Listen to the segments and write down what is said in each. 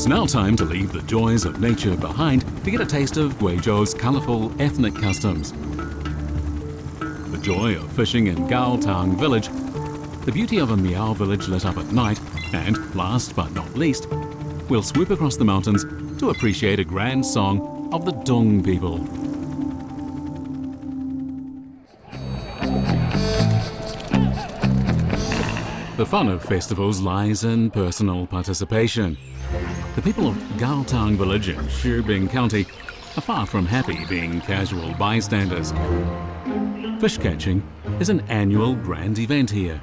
It's now time to leave the joys of nature behind to get a taste of Guizhou's colourful ethnic customs. The joy of fishing in Guizhou village, the beauty of a Miao village lit up at night, and, last but not least, we'll swoop across the mountains to appreciate a grand song of the Dung people. The fun of festivals lies in personal participation. The people of Guizhou village in Shibing County are far from happy being casual bystanders. Fish catching is an annual grand event here.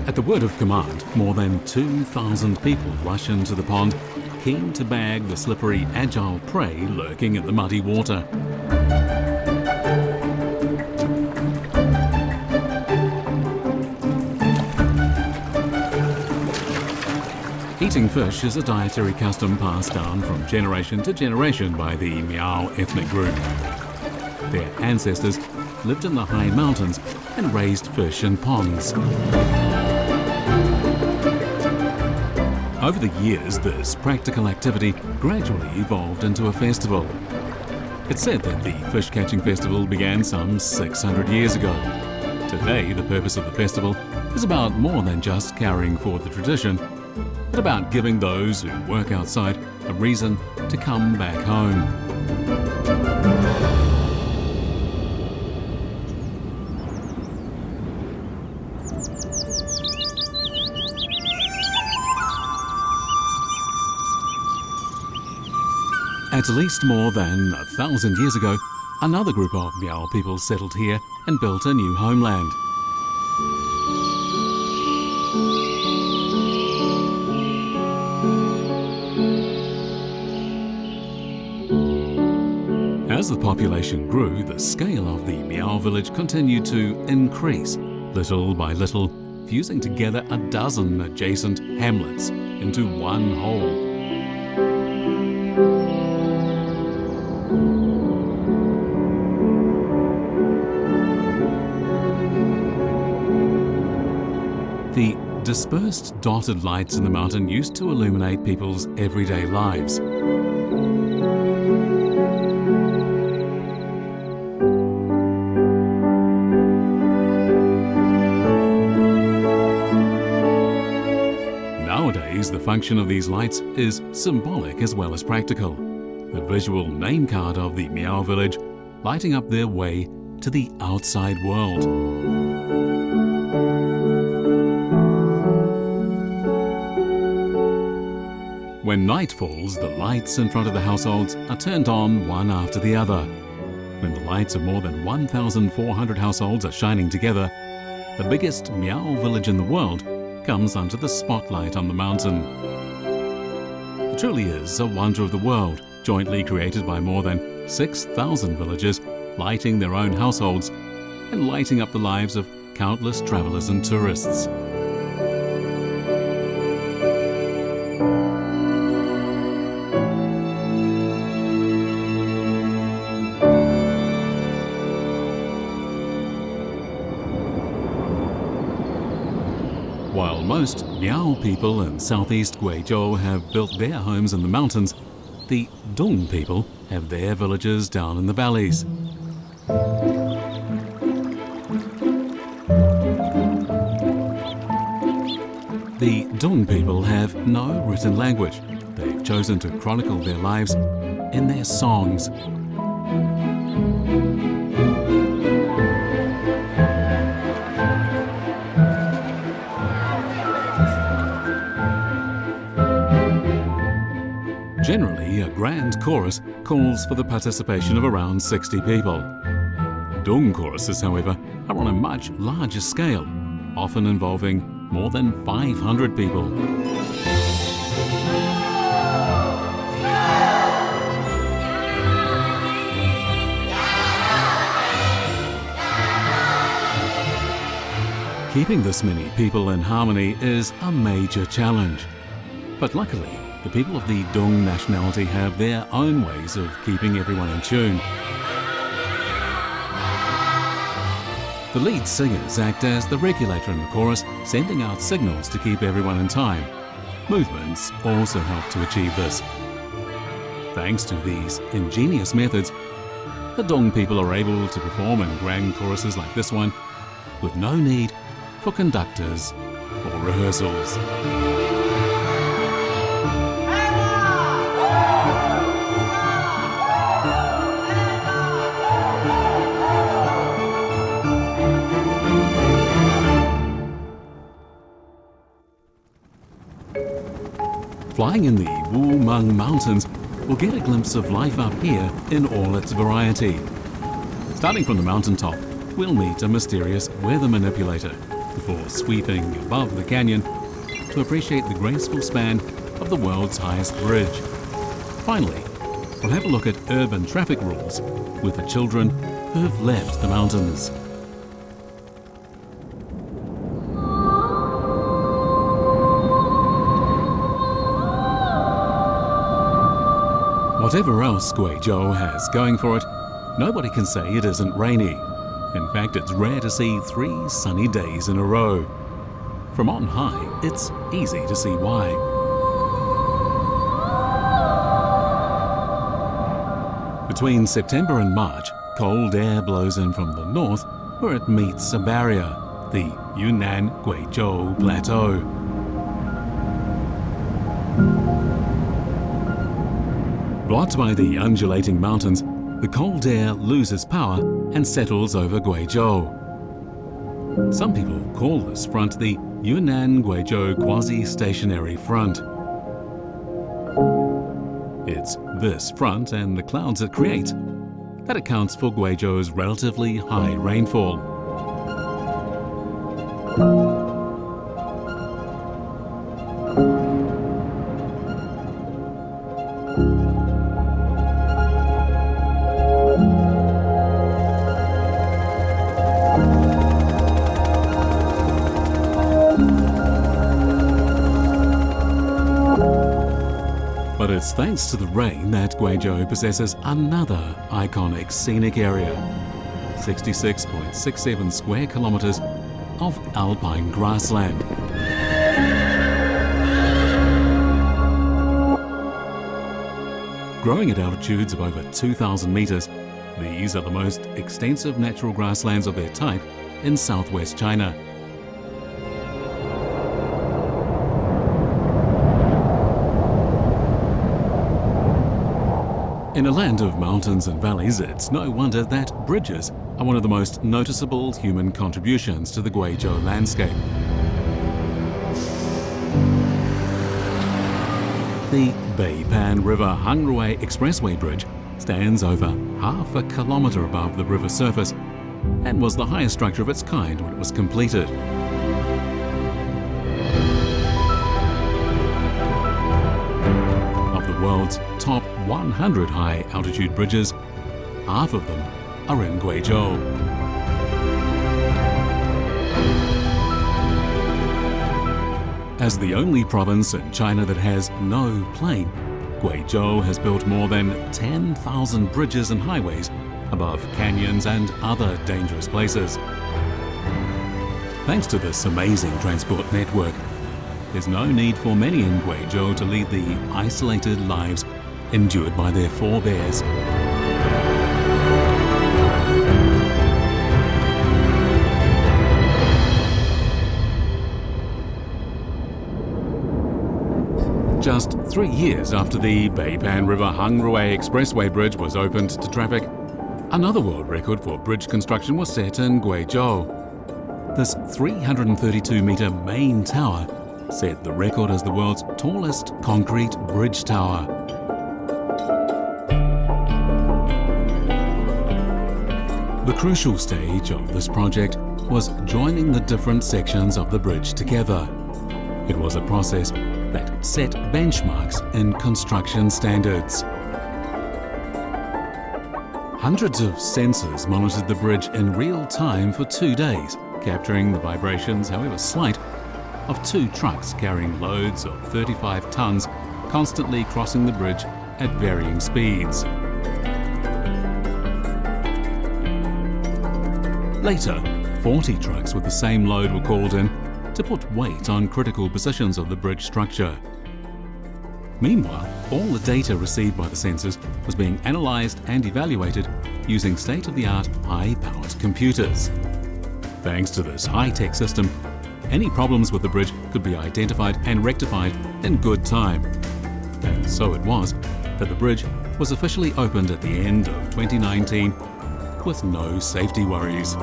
At the word of command, more than 2,000 people rush into the pond, keen to bag the slippery, agile prey lurking in the muddy water. Eating fish is a dietary custom passed down from generation to generation by the Miao ethnic group. Their ancestors lived in the high mountains and raised fish in ponds. Over the years, this practical activity gradually evolved into a festival. It's said that the fish catching festival began some 600 years ago. Today, the purpose of the festival is about more than just carrying forward the tradition, but about giving those who work outside a reason to come back home. At least more than 1,000 years ago, another group of Miao people settled here and built a new homeland. As the population grew, the scale of the Miao village continued to increase, little by little, fusing together a dozen adjacent hamlets into one whole. The dispersed dotted lights in the mountain used to illuminate people's everyday lives. Nowadays, the function of these lights is symbolic as well as practical. The visual name card of the Miao village lighting up their way to the outside world. When night falls, the lights in front of the households are turned on one after the other. When the lights of more than 1,400 households are shining together, the biggest Miao village in the world comes under the spotlight on the mountain. It truly is a wonder of the world, jointly created by more than 6,000 villagers, lighting their own households and lighting up the lives of countless travelers and tourists. While most Miao people in southeast Guizhou have built their homes in the mountains, the Dung people have their villages down in the valleys. The Dung people have no written language. They've chosen to chronicle their lives in their songs. Generally, a grand chorus calls for the participation of around 60 people. Dung choruses, however, are on a much larger scale, often involving more than 500 people. Keeping this many people in harmony is a major challenge. But luckily, the people of the Dung nationality have their own ways of keeping everyone in tune. The lead singers act as the regulator in the chorus, sending out signals to keep everyone in time. Movements also help to achieve this. Thanks to these ingenious methods, the Dung people are able to perform in grand choruses like this one with no need for conductors or rehearsals. Flying in the Wumeng Mountains will get a glimpse of life up here in all its variety. Starting from the mountaintop, we'll meet a mysterious weather manipulator before sweeping above the canyon to appreciate the graceful span of the world's highest bridge. Finally, we'll have a look at urban traffic rules with the children who've left the mountains. Whatever else Guizhou has going for it, nobody can say it isn't rainy. In fact, it's rare to see 3 sunny days in a row. From on high, it's easy to see why. Between September and March, cold air blows in from the north where it meets a barrier, the Yunnan-Guizhou Plateau. Blocked by the undulating mountains, the cold air loses power and settles over Guizhou. Some people call this front the Yunnan-Guizhou quasi-stationary front. It's this front and the clouds it creates that accounts for Guizhou's relatively high rainfall. But it's thanks to the rain that Guizhou possesses another iconic scenic area, 66.67 square kilometers of alpine grassland. Growing at altitudes of over 2,000 meters, these are the most extensive natural grasslands of their type in southwest China. In a land of mountains and valleys, it's no wonder that bridges are one of the most noticeable human contributions to the Guizhou landscape. The Beipan River Hangrui Expressway Bridge stands over half a kilometre above the river surface and was the highest structure of its kind when it was completed. Of the world's top 100 high-altitude bridges, half of them are in Guizhou. As the only province in China that has no plain, Guizhou has built more than 10,000 bridges and highways above canyons and other dangerous places. Thanks to this amazing transport network, there's no need for many in Guizhou to lead the isolated lives endured by their forebears. Just 3 years after the Beipan River Hangrui Expressway Bridge was opened to traffic, another world record for bridge construction was set in Guizhou. This 332-metre main tower set the record as the world's tallest concrete bridge tower. The crucial stage of this project was joining the different sections of the bridge together. It was a process that set benchmarks in construction standards. Hundreds of sensors monitored the bridge in real time for 2 days, capturing the vibrations, however slight, of 2 trucks carrying loads of 35 tons constantly crossing the bridge at varying speeds. Later, 40 trucks with the same load were called in to put weight on critical positions of the bridge structure. Meanwhile, all the data received by the sensors was being analysed and evaluated using state-of-the-art high-powered computers. Thanks to this high-tech system, any problems with the bridge could be identified and rectified in good time. And so it was that the bridge was officially opened at the end of 2019 with no safety worries.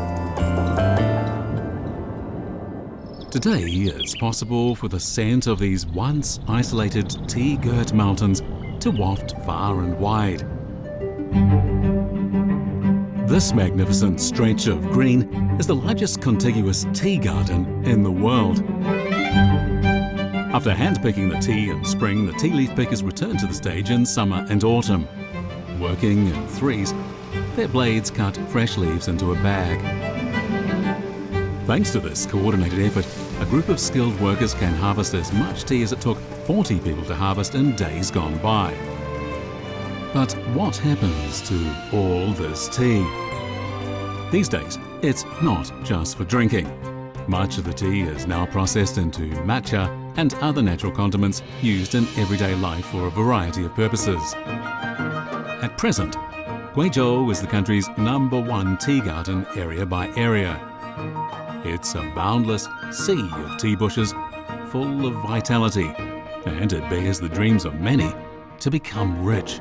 Today, it's possible for the scent of these once isolated tea-girt mountains to waft far and wide. This magnificent stretch of green is the largest contiguous tea garden in the world. After hand-picking the tea in spring, the tea leaf pickers return to the stage in summer and autumn. Working in threes, their blades cut fresh leaves into a bag. Thanks to this coordinated effort, a group of skilled workers can harvest as much tea as it took 40 people to harvest in days gone by. But what happens to all this tea? These days, it's not just for drinking. Much of the tea is now processed into matcha and other natural condiments used in everyday life for a variety of purposes. At present, Guizhou is the country's #1 tea garden area by area. It's a boundless sea of tea bushes full of vitality, and it bears the dreams of many to become rich